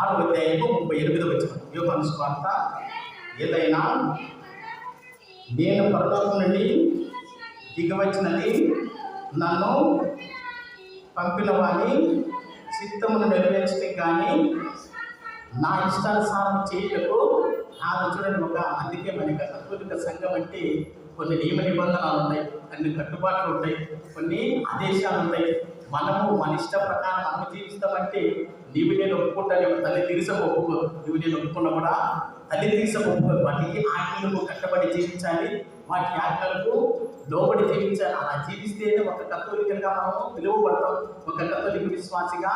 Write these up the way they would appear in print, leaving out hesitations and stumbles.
6వ అధ్యాయము 38వ వచనం. యోహాను సువార్త. ఏదైనా నేను పరలోకం నుండి దిగివచ్చినది నన్ను పంపిన వాని చిత్తమును నెరవేర్చడానికి కానీ నా ఇష్టానుసారం చేయుటకు కాదు. చూడండి, అందుకే మనకి కథోలిక సంఘం అంటే కొన్ని నియమ నిబంధనలు ఉంటాయి, కొన్ని కట్టుబాట్లు ఉంటాయి, కొన్ని ఆదేశాలు ఉంటాయి. మనము మన ఇష్ట ప్రకారం మనము జీవిస్తామంటే నీవు నేను ఒప్పుకుంటాను, తల్లి తీరిస ఒప్పుకోదు. నువ్వు నేను ఒప్పుకున్నా కూడా తల్లి తీరిస ఒప్పుకోదు. వాటి ఆజ్ఞలకు కట్టబడి జీవించాలి, వాటి ఆజ్ఞలకు లోబడి జీవించాలి. అలా జీవిస్తేనే ఒక కథోలికలుగా మనము పిలువబడతాం, ఒక కథోలిక విశ్వాసిగా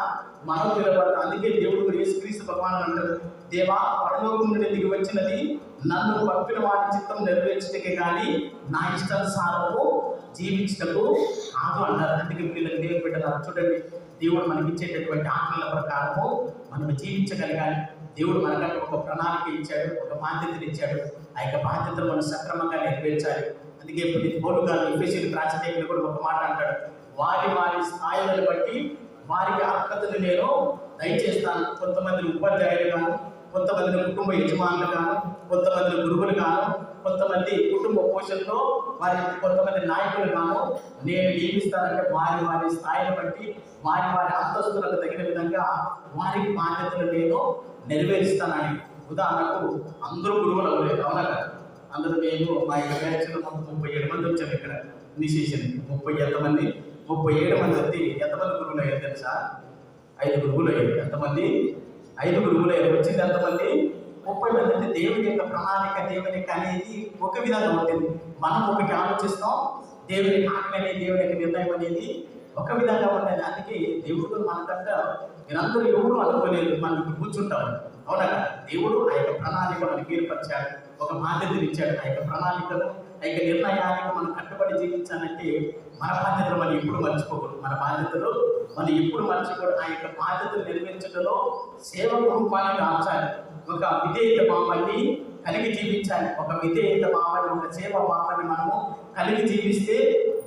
మనం పిలువబడతాం. అందుకే దేవుడు కూడా యేసుక్రీస్తు భగవానుడు అంటారు, దేవా పరలోకం నుండి దిగి వచ్చినది నన్ను పంపిన వాటి చిత్తం నెరవేర్చటకే కానీ నా ఇష్టానుసారము జీవించటకు కాదు అన్నారు. అందుకే వీళ్ళకి దేవుడు పెట్టారు. చూడండి, దేవుడు మనకి ఇచ్చేటటువంటి ఆజ్ఞల ప్రకారము మనం జీవించగలగాలి. దేవుడు మనకంటే ఒక ప్రణాళిక ఇచ్చాడు, ఒక బాధ్యతను ఇచ్చాడు. ఆ యొక్క బాధ్యతను మనం సక్రమంగా నెరవేర్చాలి. అందుకే పౌలు గారు ఎఫెసీయులకు రాసిన లేఖలో కూడా ఒక మాట అంటాడు, వారి వారి స్థాయిలను బట్టి వారికి అర్హతను నేను దయచేస్తాను. కొంతమందిని ఉపాధ్యాయులు గాను, కొంతమందిని కుటుంబ యజమానులు గాను, కొంతమందిని గురువులు గాను, కొంతమంది కుటుంబ పోషణలో వారి కొంతమంది నాయకులు గాను నేను నియమిస్తానంటే వారి వారి స్థాయిని బట్టి వారి వారి అంతస్తులకు తగిన విధంగా వారికి బాధ్యతలు నేను నెరవేరుస్తానని. ఉదాహరణకు అందరూ గురువులు అవ్వలేదు, అవునా కదా? అందరూ మేము మా యొక్క బ్యాచ్లో మొత్తం 37 మంది వచ్చాము. ఇక్కడ ఇనిషియేషన్ 37 మంది వచ్చి ఎంతమంది గురువులు అయ్యారు తెలుసా? 5 గురువులు అయ్యారు. ఎంతమంది? 5 గురువులు అయ్యారు. వచ్చింది ఎంతమంది? 30 మంది. అంటే దేవుని యొక్క ప్రణాళిక, దేవుని అనేది ఒక విధంగా ఉంటుంది. మనం ఒకటి ఆలోచిస్తాం, దేవుని ఆజ్ఞ అనేది, దేవుని యొక్క నిర్ణయం అనేది ఒక విధంగా ఉండేది. అందుకే దేవుడు మనకంటే మీరందరూ ఎవరు అనుకోలేదు, మనం ఇప్పుడు కూర్చుంటాము, అవునా? దేవుడు ఆ యొక్క ప్రణాళిక మనకి ఏర్పరిచాడు, ఒక బాధ్యతలు ఇచ్చాడు. ఆ యొక్క ప్రణాళికను, ఆ యొక్క నిర్ణయానికి మనం కట్టుబడి జీవించాలంటే మన బాధ్యతలు మనం ఎప్పుడు మర్చిపోకూడదు. మన బాధ్యతలు మనం ఎప్పుడు మర్చిపోకూడదు. ఆ యొక్క బాధ్యతలు నిర్వహించడంలో సేవ రూపాన్ని దాచాలి. ఒక విధేయత భావాన్ని కలిగి జీవించాలి. ఒక విధేయత భావాన్ని, ఒక సేవ భావాన్ని మనము కలిగి జీవిస్తే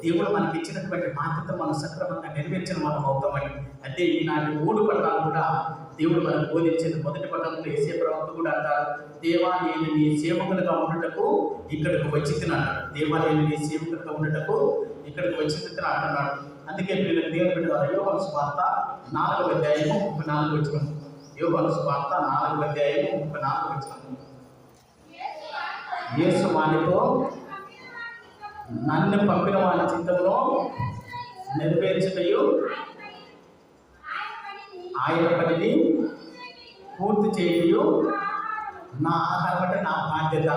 దేవుడు మనకి ఇచ్చినటువంటి బాధ్యత మనం సక్రమంగా నెరవేర్చిన మనం అవుతామని. అంటే ఈనాటి 3 పట్టాలు కూడా దేవుడు మనకు బోధించింది. మొదటి పట్టణంలో యేసే ప్రవక్త కూడా అంటారు, దేవా నేను నీ సేవకులుగా ఉండటకు ఇక్కడికి వచ్చిందిన్నాడు. దేవా నేను నీ సేవకులుగా ఉండటకు ఇక్కడికి వచ్చింది అంటున్నాడు. అందుకే వీళ్ళకి దేవుని పెట్టారు. యోహాను సువార్త 4వ అధ్యాయము 34వ వచనం. యోహాను సువార్త 4వ అధ్యాయము 34వ వచనం. యేసు వానితో నన్ను పంపిన వారి చిత్తమును నెరవేర్చుటయు ఆయన పనిని పూర్తి చేయు నా ఆహారం అంటే నా బాధ్యత.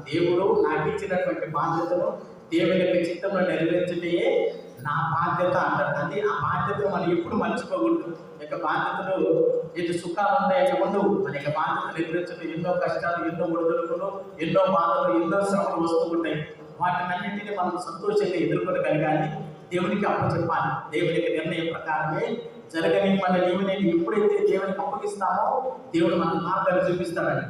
దేవుడు నాకు ఇచ్చినటువంటి బాధ్యతను, దేవుని యొక్క చిత్తంలో నెరవేర్చుటే నా బాధ్యత అంటారు. అంటే ఆ బాధ్యతను మనం ఎప్పుడు మర్చిపోకూడదు. యొక్క బాధ్యతలు ఎటు సుఖాలు ఉంటాయి, ఎట్లా ఉండవు. మన యొక్క బాధ్యతలు నెరవేర్చడం ఎన్నో కష్టాలు, ఎన్నో ఒడిదుడుకులు, ఎన్నో బాధలు, ఎన్నో శ్రమలు వస్తూ ఉంటాయి. వాటినన్నింటినీ మనం సంతోషంగా ఎదుర్కొనగలగాలి, దేవునికి అప్పచెప్పాలి. దేవునికి నిర్ణయం ప్రకారమే జరగని మన నేను ఎప్పుడైతే దేవునికి అప్పగిస్తామో దేవుడు మన మార్గాలు చూపిస్తాడని.